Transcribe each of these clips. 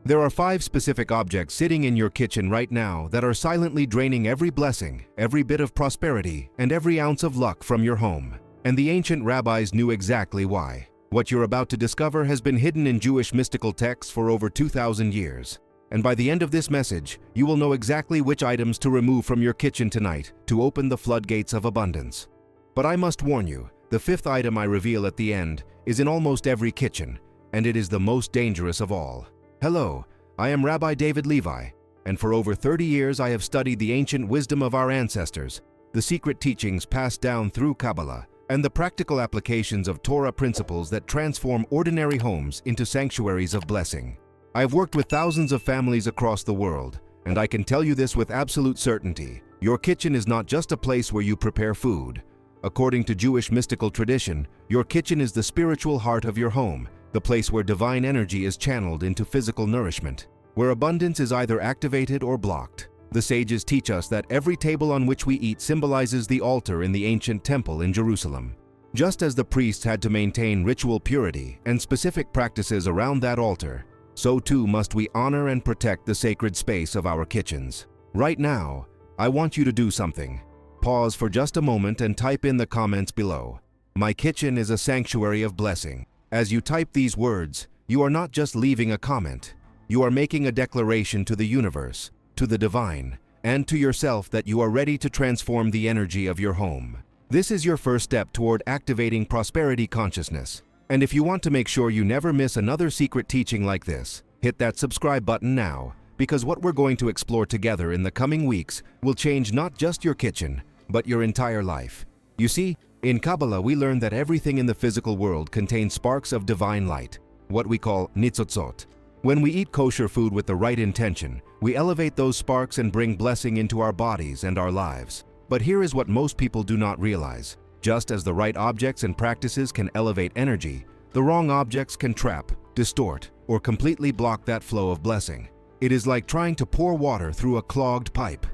There are 5 specific objects sitting in your kitchen right now that are silently draining every blessing, every bit of prosperity, and every ounce of luck from your home. And the ancient rabbis knew exactly why. What you're about to discover has been hidden in Jewish mystical texts for over 2,000 years. And by the end of this message, you will know exactly which items to remove from your kitchen tonight to open the floodgates of abundance. But I must warn you, the 5th item I reveal at the end is in almost every kitchen, and it is the most dangerous of all. Hello, I am Rabbi David Levi, and for over 30 years I have studied the ancient wisdom of our ancestors, the secret teachings passed down through Kabbalah, and the practical applications of Torah principles that transform ordinary homes into sanctuaries of blessing. I have worked with thousands of families across the world, and I can tell you this with absolute certainty. Your kitchen is not just a place where you prepare food. According to Jewish mystical tradition, your kitchen is the spiritual heart of your home, the place where divine energy is channeled into physical nourishment, where abundance is either activated or blocked. The sages teach us that every table on which we eat symbolizes the altar in the ancient temple in Jerusalem. Just as the priests had to maintain ritual purity and specific practices around that altar, so too must we honor and protect the sacred space of our kitchens. Right now, I want you to do something. Pause for just a moment and type in the comments below. My kitchen is a sanctuary of blessing. As you type these words, you are not just leaving a comment. You are making a declaration to the universe, to the divine, and to yourself that you are ready to transform the energy of your home. This is your first step toward activating prosperity consciousness. And if you want to make sure you never miss another secret teaching like this, hit that subscribe button now, because what we're going to explore together in the coming weeks will change not just your kitchen, but your entire life. You see, in Kabbalah we learn that everything in the physical world contains sparks of divine light, what we call nitzotzot. When we eat kosher food with the right intention, we elevate those sparks and bring blessing into our bodies and our lives. But here is what most people do not realize. Just as the right objects and practices can elevate energy, the wrong objects can trap, distort, or completely block that flow of blessing. It is like trying to pour water through a clogged pipe.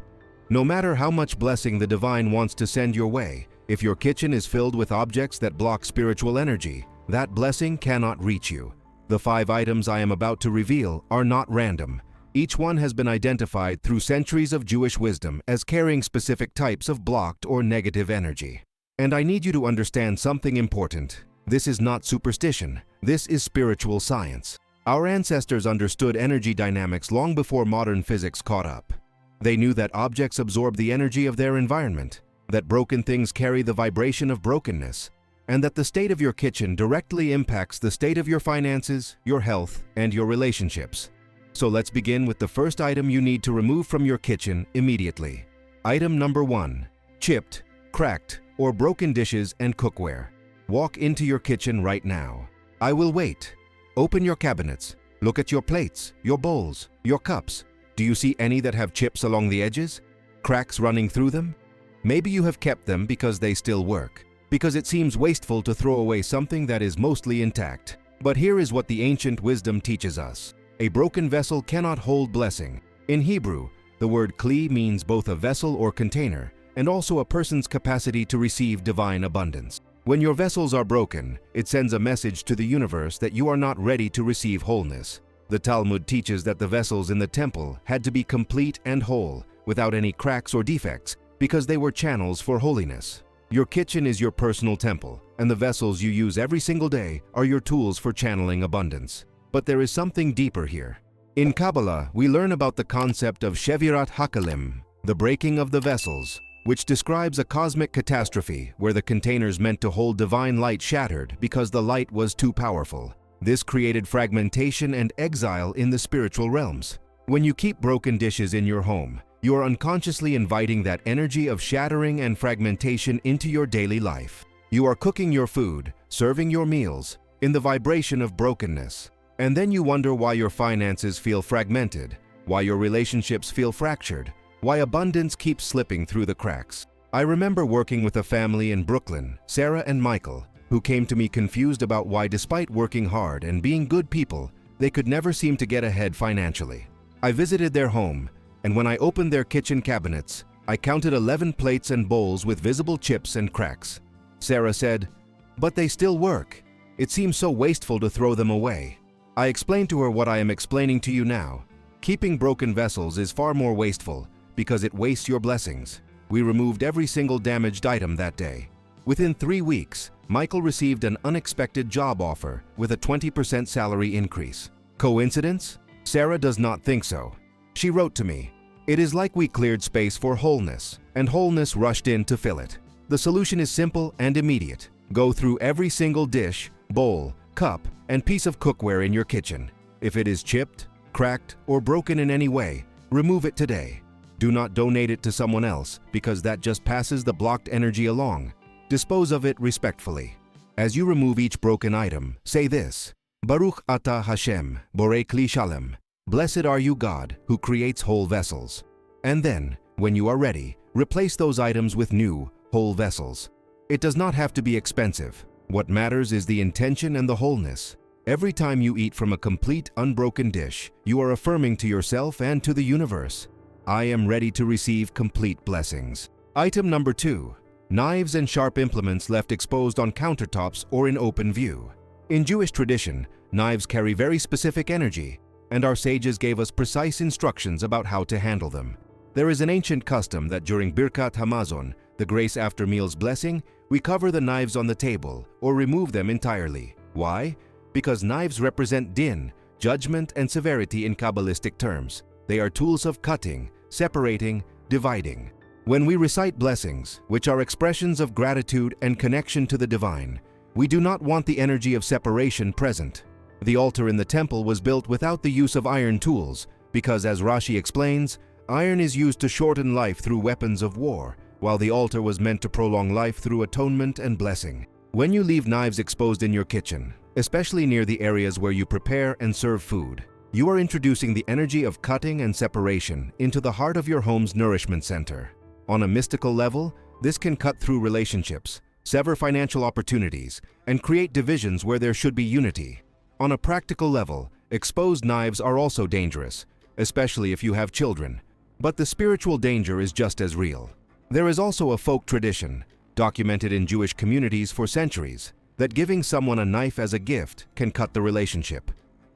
No matter how much blessing the divine wants to send your way, if your kitchen is filled with objects that block spiritual energy, that blessing cannot reach you. The 5 items I am about to reveal are not random. Each one has been identified through centuries of Jewish wisdom as carrying specific types of blocked or negative energy. And I need you to understand something important. This is not superstition. This is spiritual science. Our ancestors understood energy dynamics long before modern physics caught up. They knew that objects absorb the energy of their environment, that broken things carry the vibration of brokenness, and that the state of your kitchen directly impacts the state of your finances, your health, and your relationships. So let's begin with the first item you need to remove from your kitchen immediately. Item number 1. Chipped, cracked, or broken dishes and cookware. Walk into your kitchen right now. I will wait. Open your cabinets. Look at your plates, your bowls, your cups. Do you see any that have chips along the edges? Cracks running through them? Maybe you have kept them because they still work, because it seems wasteful to throw away something that is mostly intact. But here is what the ancient wisdom teaches us. A broken vessel cannot hold blessing. In Hebrew, the word kli means both a vessel or container, and also a person's capacity to receive divine abundance. When your vessels are broken, it sends a message to the universe that you are not ready to receive wholeness. The Talmud teaches that the vessels in the temple had to be complete and whole, without any cracks or defects, because they were channels for holiness. Your kitchen is your personal temple, and the vessels you use every single day are your tools for channeling abundance. But there is something deeper here. In Kabbalah, we learn about the concept of Shevirat HaKalim, the breaking of the vessels, which describes a cosmic catastrophe where the containers meant to hold divine light shattered because the light was too powerful. This created fragmentation and exile in the spiritual realms. When you keep broken dishes in your home, you are unconsciously inviting that energy of shattering and fragmentation into your daily life. You are cooking your food, serving your meals, in the vibration of brokenness. And then you wonder why your finances feel fragmented, why your relationships feel fractured, why abundance keeps slipping through the cracks. I remember working with a family in Brooklyn, Sarah and Michael, who came to me confused about why, despite working hard and being good people, they could never seem to get ahead financially. I visited their home, and when I opened their kitchen cabinets, I counted 11 plates and bowls with visible chips and cracks. Sarah said, "But they still work. It seems so wasteful to throw them away." I explained to her what I am explaining to you now. Keeping broken vessels is far more wasteful because it wastes your blessings. We removed every single damaged item that day. Within 3 weeks, Michael received an unexpected job offer with a 20% salary increase. Coincidence? Sarah does not think so. She wrote to me, "It is like we cleared space for wholeness, and wholeness rushed in to fill it." The solution is simple and immediate. Go through every single dish, bowl, cup, and piece of cookware in your kitchen. If it is chipped, cracked, or broken in any way, remove it today. Do not donate it to someone else because that just passes the blocked energy along. Dispose of it respectfully. As you remove each broken item, say this: Baruch atah Hashem, borei kli shalem. Blessed are you, God, who creates whole vessels. And then, when you are ready, replace those items with new, whole vessels. It does not have to be expensive. What matters is the intention and the wholeness. Every time you eat from a complete, unbroken dish, you are affirming to yourself and to the universe, I am ready to receive complete blessings. Item number 2. Knives and sharp implements left exposed on countertops or in open view. In Jewish tradition, knives carry very specific energy, and our sages gave us precise instructions about how to handle them. There is an ancient custom that during Birkat Hamazon, the grace after meals blessing, we cover the knives on the table or remove them entirely. Why? Because knives represent din, judgment, and severity in Kabbalistic terms. They are tools of cutting, separating, dividing. When we recite blessings, which are expressions of gratitude and connection to the divine, we do not want the energy of separation present. The altar in the temple was built without the use of iron tools because, as Rashi explains, iron is used to shorten life through weapons of war, while the altar was meant to prolong life through atonement and blessing. When you leave knives exposed in your kitchen, especially near the areas where you prepare and serve food, you are introducing the energy of cutting and separation into the heart of your home's nourishment center. On a mystical level, this can cut through relationships, sever financial opportunities, and create divisions where there should be unity. On a practical level, exposed knives are also dangerous, especially if you have children. But the spiritual danger is just as real. There is also a folk tradition, documented in Jewish communities for centuries, that giving someone a knife as a gift can cut the relationship.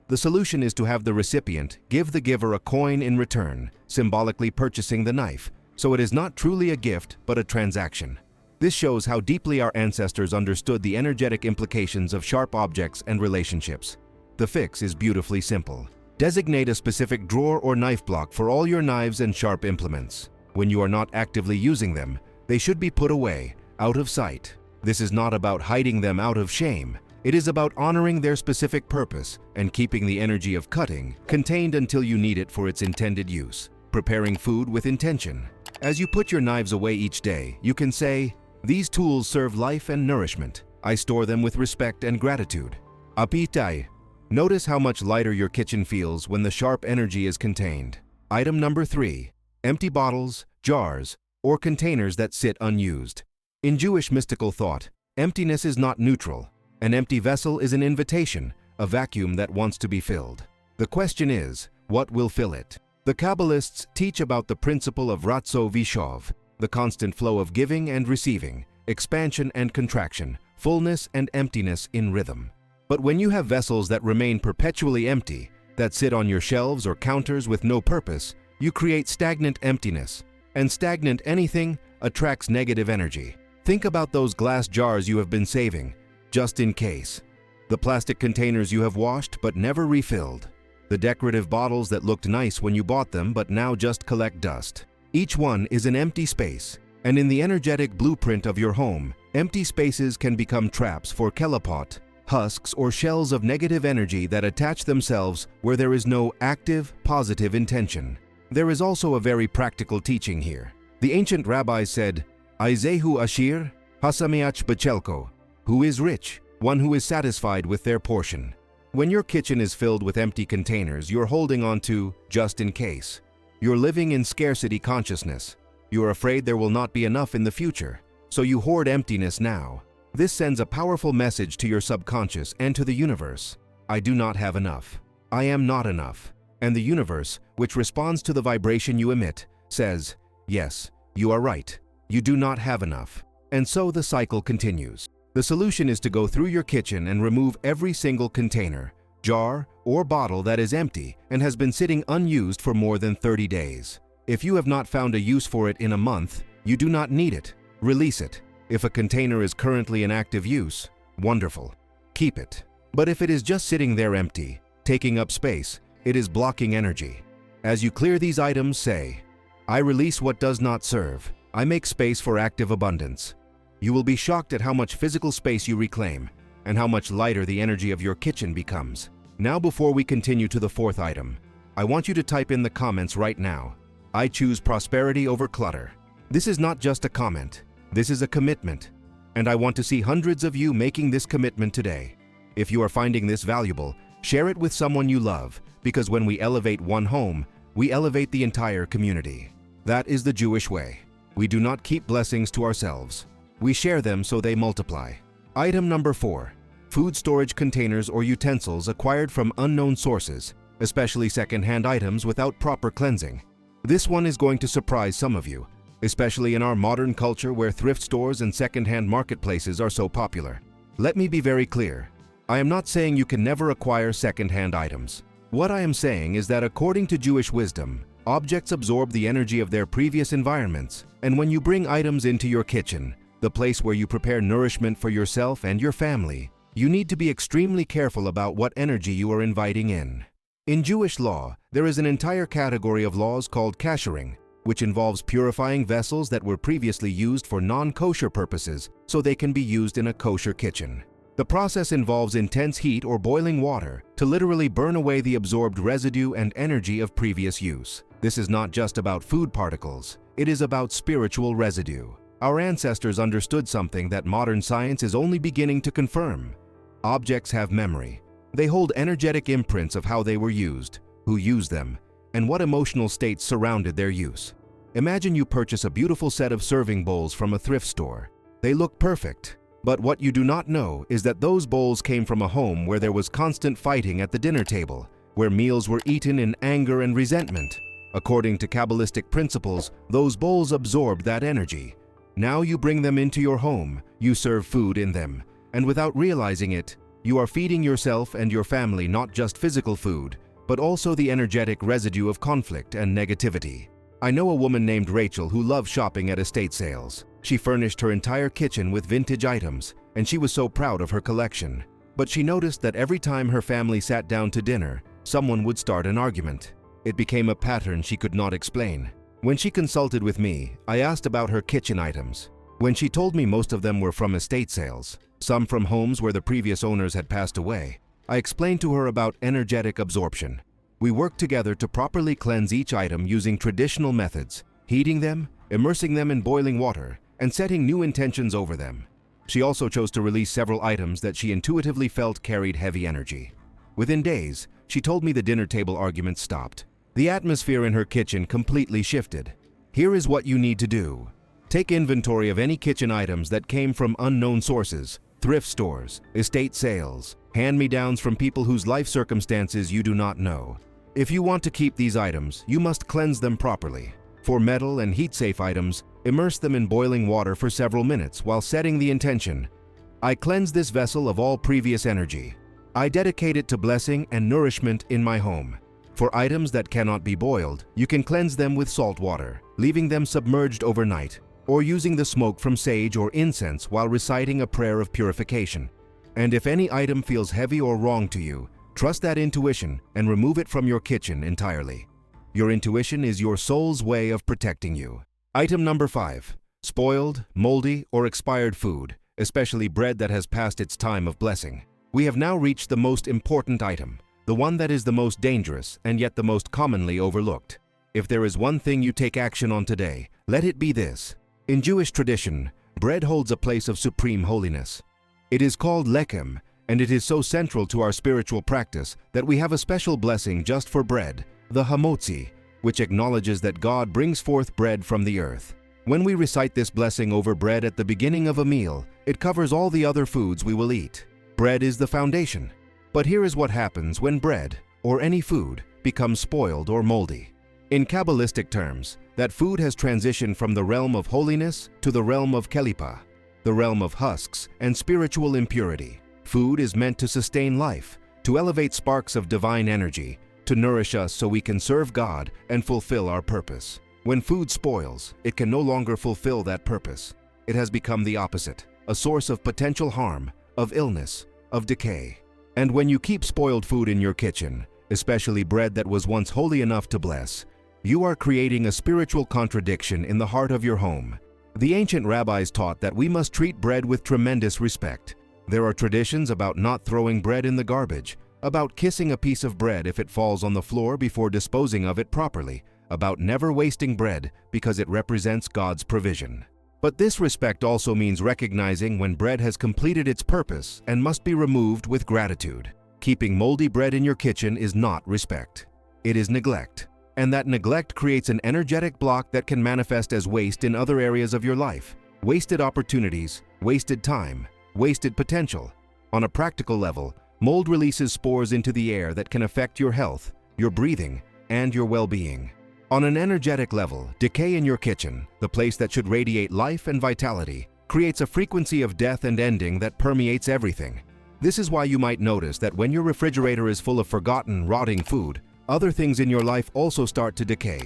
The solution is to have the recipient give the giver a coin in return, symbolically purchasing the knife, so it is not truly a gift but a transaction. This shows how deeply our ancestors understood the energetic implications of sharp objects and relationships. The fix is beautifully simple. Designate a specific drawer or knife block for all your knives and sharp implements. When you are not actively using them, they should be put away, out of sight. This is not about hiding them out of shame. It is about honoring their specific purpose and keeping the energy of cutting contained until you need it for its intended use. Preparing food with intention. As you put your knives away each day, you can say, "These tools serve life and nourishment. I store them with respect and gratitude." Apitai. Notice how much lighter your kitchen feels when the sharp energy is contained. Item number 3. Empty bottles, jars, or containers that sit unused. In Jewish mystical thought, emptiness is not neutral. An empty vessel is an invitation, a vacuum that wants to be filled. The question is, what will fill it? The Kabbalists teach about the principle of ratzo v'shov, the constant flow of giving and receiving, expansion and contraction, fullness and emptiness in rhythm. But when you have vessels that remain perpetually empty, that sit on your shelves or counters with no purpose, you create stagnant emptiness, and stagnant anything attracts negative energy. Think about those glass jars you have been saving, just in case. The plastic containers you have washed but never refilled. The decorative bottles that looked nice when you bought them but now just collect dust. Each one is an empty space, and in the energetic blueprint of your home, empty spaces can become traps for kelapot, husks or shells of negative energy that attach themselves where there is no active, positive intention. There is also a very practical teaching here. The ancient rabbis said, Aizehu Ashir, Hasamiach Bachelko, who is rich, one who is satisfied with their portion. When your kitchen is filled with empty containers, you're holding on to just in case. You're living in scarcity consciousness. You're afraid there will not be enough in the future, so you hoard emptiness now. This sends a powerful message to your subconscious and to the universe. I do not have enough. I am not enough. And the universe, which responds to the vibration you emit, says, yes, you are right. You do not have enough. And so the cycle continues. The solution is to go through your kitchen and remove every single container, jar, or bottle that is empty and has been sitting unused for more than 30 days. If you have not found a use for it in a month, you do not need it. Release it. If a container is currently in active use, wonderful. Keep it. But if it is just sitting there empty, taking up space, it is blocking energy. As you clear these items, say, I release what does not serve. I make space for active abundance. You will be shocked at how much physical space you reclaim and how much lighter the energy of your kitchen becomes. Now, before we continue to the fourth item, I want you to type in the comments right now, I choose prosperity over clutter. This is not just a comment. This is a commitment. And I want to see hundreds of you making this commitment today. If you are finding this valuable, share it with someone you love, because when we elevate one home, we elevate the entire community. That is the Jewish way. We do not keep blessings to ourselves. We share them so they multiply. Item number 4. Food storage containers or utensils acquired from unknown sources, especially second-hand items without proper cleansing. This one is going to surprise some of you, especially in our modern culture where thrift stores and second-hand marketplaces are so popular. Let me be very clear. I am not saying you can never acquire second-hand items. What I am saying is that according to Jewish wisdom, objects absorb the energy of their previous environments, and when you bring items into your kitchen, the place where you prepare nourishment for yourself and your family, you need to be extremely careful about what energy you are inviting in. In Jewish law, there is an entire category of laws called kashering, which involves purifying vessels that were previously used for non-kosher purposes so they can be used in a kosher kitchen. The process involves intense heat or boiling water to literally burn away the absorbed residue and energy of previous use. This is not just about food particles, it is about spiritual residue. Our ancestors understood something that modern science is only beginning to confirm. Objects have memory. They hold energetic imprints of how they were used, who used them, and what emotional states surrounded their use. Imagine you purchase a beautiful set of serving bowls from a thrift store. They look perfect, but what you do not know is that those bowls came from a home where there was constant fighting at the dinner table, where meals were eaten in anger and resentment. According to Kabbalistic principles, those bowls absorbed that energy. Now you bring them into your home, you serve food in them, and without realizing it, you are feeding yourself and your family not just physical food, but also the energetic residue of conflict and negativity. I know a woman named Rachel who loves shopping at estate sales. She furnished her entire kitchen with vintage items, and she was so proud of her collection. But she noticed that every time her family sat down to dinner, someone would start an argument. It became a pattern she could not explain. When she consulted with me, I asked about her kitchen items. When she told me most of them were from estate sales, some from homes where the previous owners had passed away, I explained to her about energetic absorption. We worked together to properly cleanse each item using traditional methods, heating them, immersing them in boiling water, and setting new intentions over them. She also chose to release several items that she intuitively felt carried heavy energy. Within days, she told me the dinner table arguments stopped. The atmosphere in her kitchen completely shifted. Here is what you need to do. Take inventory of any kitchen items that came from unknown sources, thrift stores, estate sales, hand-me-downs from people whose life circumstances you do not know. If you want to keep these items, you must cleanse them properly. For metal and heat-safe items, immerse them in boiling water for several minutes while setting the intention. I cleanse this vessel of all previous energy. I dedicate it to blessing and nourishment in my home. For items that cannot be boiled, you can cleanse them with salt water, leaving them submerged overnight, or using the smoke from sage or incense while reciting a prayer of purification. And if any item feels heavy or wrong to you, trust that intuition and remove it from your kitchen entirely. Your intuition is your soul's way of protecting you. Item number 5. Spoiled, moldy, or expired food, especially bread that has passed its time of blessing. We have now reached the most important item, the one that is the most dangerous and yet the most commonly overlooked. If there is one thing you take action on today, let it be this. In Jewish tradition, bread holds a place of supreme holiness. It is called lechem, and it is so central to our spiritual practice that we have a special blessing just for bread, the hamotzi, which acknowledges that God brings forth bread from the earth. When we recite this blessing over bread at the beginning of a meal, it covers all the other foods we will eat. Bread is the foundation. But here is what happens when bread, or any food, becomes spoiled or moldy. In Kabbalistic terms, that food has transitioned from the realm of holiness to the realm of kelipa, the realm of husks and spiritual impurity. Food is meant to sustain life, to elevate sparks of divine energy, to nourish us so we can serve God and fulfill our purpose. When food spoils, it can no longer fulfill that purpose. It has become the opposite, a source of potential harm, of illness, of decay. And when you keep spoiled food in your kitchen, especially bread that was once holy enough to bless, you are creating a spiritual contradiction in the heart of your home. The ancient rabbis taught that we must treat bread with tremendous respect. There are traditions about not throwing bread in the garbage, about kissing a piece of bread if it falls on the floor before disposing of it properly, about never wasting bread because it represents God's provision. But this respect also means recognizing when bread has completed its purpose and must be removed with gratitude. Keeping moldy bread in your kitchen is not respect. It is neglect. And that neglect creates an energetic block that can manifest as waste in other areas of your life. Wasted opportunities, wasted time, wasted potential. On a practical level, mold releases spores into the air that can affect your health, your breathing, and your well-being. On an energetic level, decay in your kitchen, the place that should radiate life and vitality, creates a frequency of death and ending that permeates everything. This is why you might notice that when your refrigerator is full of forgotten, rotting food, other things in your life also start to decay.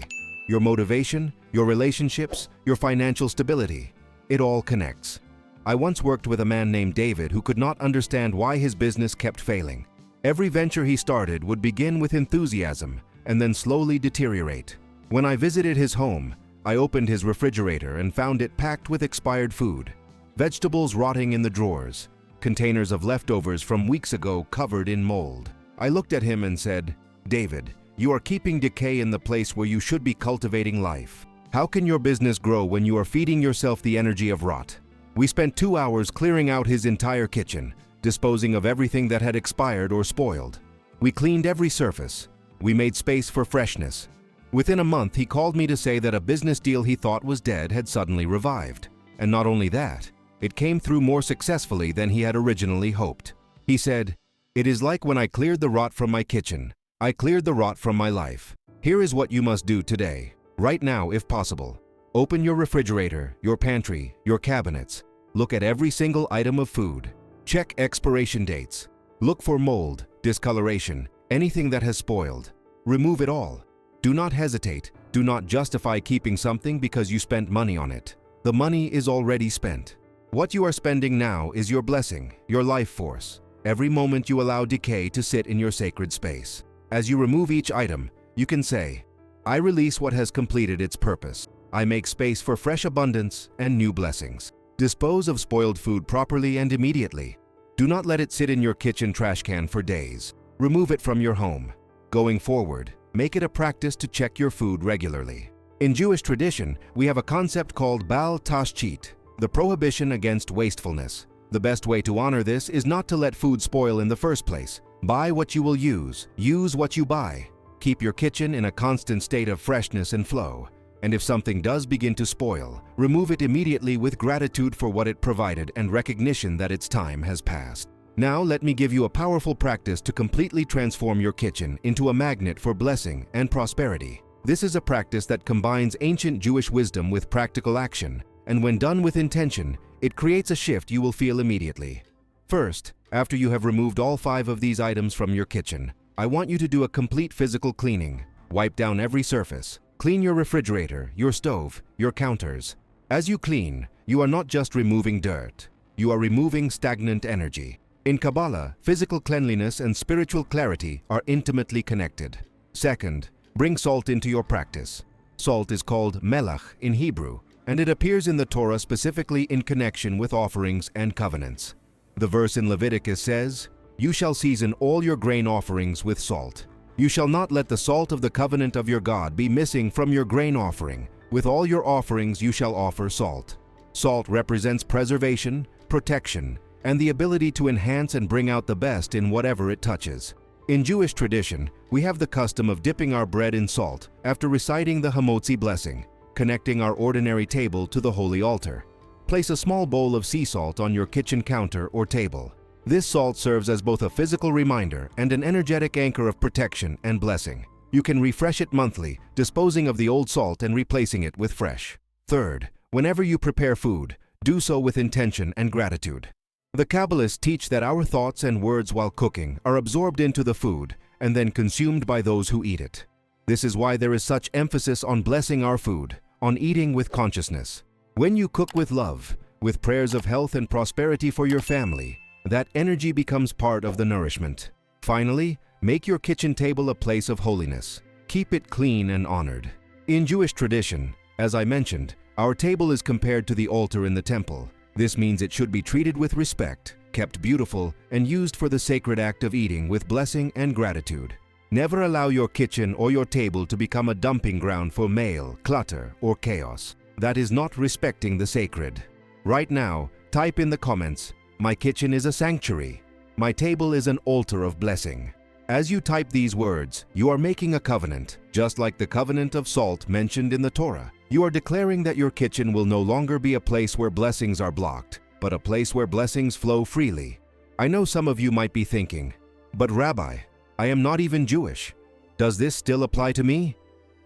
Your motivation, your relationships, your financial stability. It all connects. I once worked with a man named David who could not understand why his business kept failing. Every venture he started would begin with enthusiasm and then slowly deteriorate. When I visited his home, I opened his refrigerator and found it packed with expired food, vegetables rotting in the drawers, containers of leftovers from weeks ago covered in mold. I looked at him and said, "David, you are keeping decay in the place where you should be cultivating life. How can your business grow when you are feeding yourself the energy of rot?" We spent 2 hours clearing out his entire kitchen, disposing of everything that had expired or spoiled. We cleaned every surface. We made space for freshness. Within a month, he called me to say that a business deal he thought was dead had suddenly revived. And not only that, it came through more successfully than he had originally hoped. He said, "It is like when I cleared the rot from my kitchen. I cleared the rot from my life. Here is what you must do today, right now if possible. Open your refrigerator, your pantry, your cabinets. Look at every single item of food. Check expiration dates. Look for mold, discoloration, anything that has spoiled. Remove it all. Do not hesitate. Do not justify keeping something because you spent money on it. The money is already spent. What you are spending now is your blessing, your life force. Every moment you allow decay to sit in your sacred space. As you remove each item, you can say, "I release what has completed its purpose. I make space for fresh abundance and new blessings." Dispose of spoiled food properly and immediately. Do not let it sit in your kitchen trash can for days. Remove it from your home. Going forward, make it a practice to check your food regularly. In Jewish tradition, we have a concept called Bal Tashchit, the prohibition against wastefulness. The best way to honor this is not to let food spoil in the first place. Buy what you will use what you buy. Keep your kitchen in a constant state of freshness and flow. And if something does begin to spoil, remove it immediately with gratitude for what it provided and recognition that its time has passed. Now let me give you a powerful practice to completely transform your kitchen into a magnet for blessing and prosperity. This is a practice that combines ancient Jewish wisdom with practical action, and when done with intention, it creates a shift you will feel immediately. First, after you have removed all 5 of these items from your kitchen, I want you to do a complete physical cleaning. Wipe down every surface. Clean your refrigerator, your stove, your counters. As you clean, you are not just removing dirt. You are removing stagnant energy. In Kabbalah, physical cleanliness and spiritual clarity are intimately connected. Second, bring salt into your practice. Salt is called melach in Hebrew, and it appears in the Torah specifically in connection with offerings and covenants. The verse in Leviticus says, "You shall season all your grain offerings with salt. You shall not let the salt of the covenant of your God be missing from your grain offering. With all your offerings you shall offer salt." Salt represents preservation, protection, and the ability to enhance and bring out the best in whatever it touches. In Jewish tradition, we have the custom of dipping our bread in salt after reciting the Hamotzi blessing, connecting our ordinary table to the holy altar. Place a small bowl of sea salt on your kitchen counter or table. This salt serves as both a physical reminder and an energetic anchor of protection and blessing. You can refresh it monthly, disposing of the old salt and replacing it with fresh. Third, whenever you prepare food, do so with intention and gratitude. The Kabbalists teach that our thoughts and words while cooking are absorbed into the food and then consumed by those who eat it. This is why there is such emphasis on blessing our food, on eating with consciousness. When you cook with love, with prayers of health and prosperity for your family, that energy becomes part of the nourishment. Finally, make your kitchen table a place of holiness. Keep it clean and honored. In Jewish tradition, as I mentioned, our table is compared to the altar in the temple. This means it should be treated with respect, kept beautiful, and used for the sacred act of eating with blessing and gratitude. Never allow your kitchen or your table to become a dumping ground for mail, clutter, or chaos. That is not respecting the sacred. Right now, type in the comments, "My kitchen is a sanctuary. My table is an altar of blessing." As you type these words, you are making a covenant, just like the covenant of salt mentioned in the Torah. You are declaring that your kitchen will no longer be a place where blessings are blocked, but a place where blessings flow freely. I know some of you might be thinking, "But Rabbi, I am not even Jewish. Does this still apply to me?"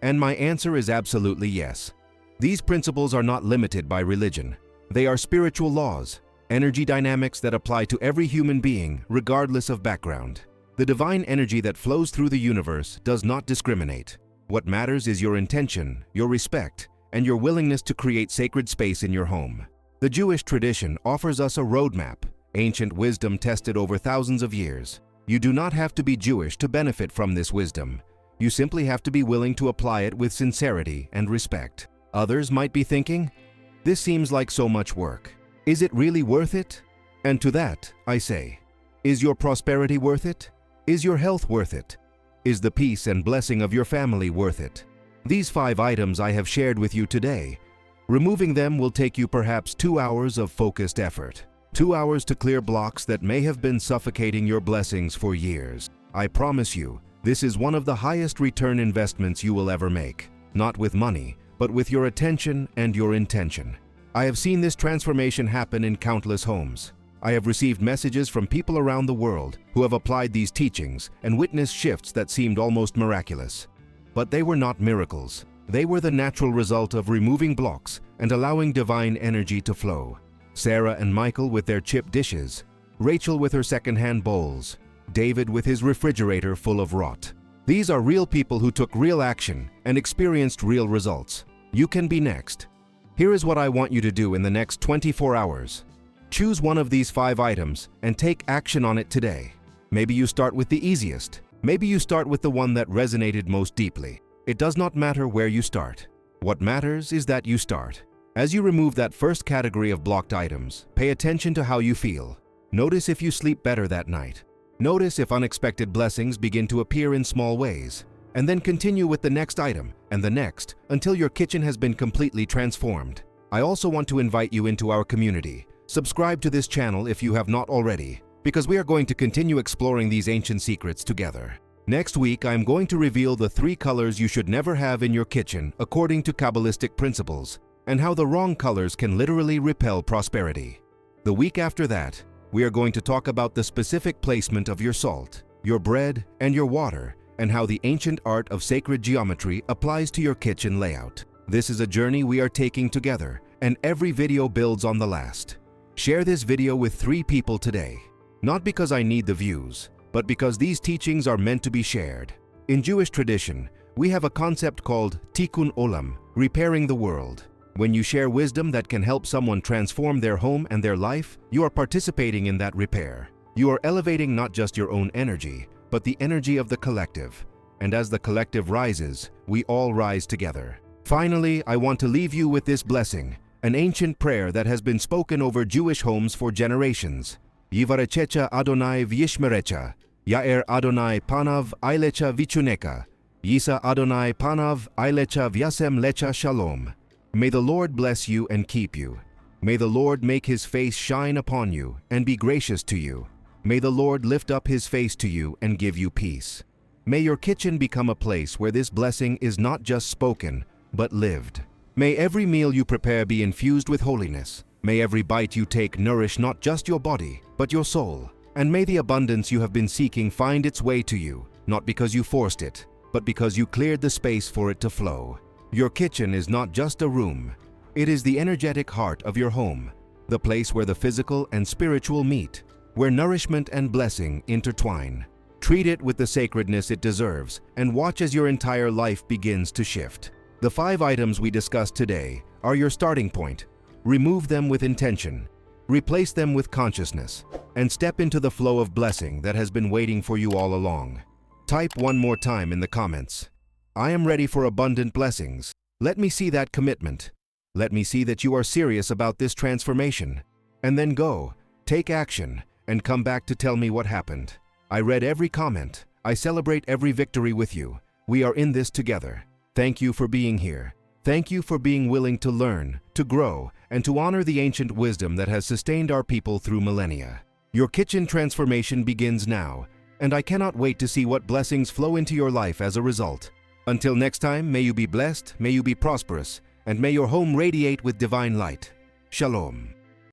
And my answer is absolutely yes. These principles are not limited by religion. They are spiritual laws, energy dynamics that apply to every human being, regardless of background. The divine energy that flows through the universe does not discriminate. What matters is your intention, your respect, and your willingness to create sacred space in your home. The Jewish tradition offers us a roadmap, ancient wisdom tested over thousands of years. You do not have to be Jewish to benefit from this wisdom. You simply have to be willing to apply it with sincerity and respect. Others might be thinking, "This seems like so much work. Is it really worth it?" And to that, I say, is your prosperity worth it? Is your health worth it? Is the peace and blessing of your family worth it? These 5 items I have shared with you today. Removing them will take you perhaps 2 hours of focused effort. 2 hours to clear blocks that may have been suffocating your blessings for years. I promise you, this is one of the highest return investments you will ever make. Not with money, but with your attention and your intention. I have seen this transformation happen in countless homes. I have received messages from people around the world who have applied these teachings and witnessed shifts that seemed almost miraculous. But they were not miracles. They were the natural result of removing blocks and allowing divine energy to flow. Sarah and Michael with their chip dishes, Rachel with her second-hand bowls, David with his refrigerator full of rot. These are real people who took real action and experienced real results. You can be next. Here is what I want you to do in the next 24 hours. Choose one of these 5 items and take action on it today. Maybe you start with the easiest. Maybe you start with the one that resonated most deeply. It does not matter where you start. What matters is that you start. As you remove that first category of blocked items, pay attention to how you feel. Notice if you sleep better that night. Notice if unexpected blessings begin to appear in small ways. And then continue with the next item and the next until your kitchen has been completely transformed. I also want to invite you into our community. Subscribe to this channel if you have not already, because we are going to continue exploring these ancient secrets together. Next week, I am going to reveal the 3 colors you should never have in your kitchen according to Kabbalistic principles, and how the wrong colors can literally repel prosperity. The week after that, we are going to talk about the specific placement of your salt, your bread, and your water, and how the ancient art of sacred geometry applies to your kitchen layout. This is a journey we are taking together, and every video builds on the last. Share this video with 3 people today. Not because I need the views, but because these teachings are meant to be shared. In Jewish tradition, we have a concept called Tikkun Olam, repairing the world. When you share wisdom that can help someone transform their home and their life, you are participating in that repair. You are elevating not just your own energy, but the energy of the collective. And as the collective rises, we all rise together. Finally, I want to leave you with this blessing, an ancient prayer that has been spoken over Jewish homes for generations. Yivarechecha Adonai v'yishmerecha, Ya'er Adonai panav ailecha vichuneka, Yisa Adonai panav ailecha vyasem lecha shalom. May the Lord bless you and keep you. May the Lord make his face shine upon you and be gracious to you. May the Lord lift up his face to you and give you peace. May your kitchen become a place where this blessing is not just spoken, but lived. May every meal you prepare be infused with holiness. May every bite you take nourish not just your body, but your soul. And may the abundance you have been seeking find its way to you, not because you forced it, but because you cleared the space for it to flow. Your kitchen is not just a room. It is the energetic heart of your home, the place where the physical and spiritual meet, where nourishment and blessing intertwine. Treat it with the sacredness it deserves and watch as your entire life begins to shift. The 5 items we discussed today are your starting point. Remove them with intention, replace them with consciousness, and step into the flow of blessing that has been waiting for you all along. Type one more time in the comments. I am ready for abundant blessings. Let me see that commitment. Let me see that you are serious about this transformation. And then go, take action, and come back to tell me what happened. I read every comment. I celebrate every victory with you. We are in this together. Thank you for being here. Thank you for being willing to learn, to grow, and to honor the ancient wisdom that has sustained our people through millennia. Your kitchen transformation begins now, and I cannot wait to see what blessings flow into your life as a result. Until next time, may you be blessed, may you be prosperous, and may your home radiate with divine light. Shalom.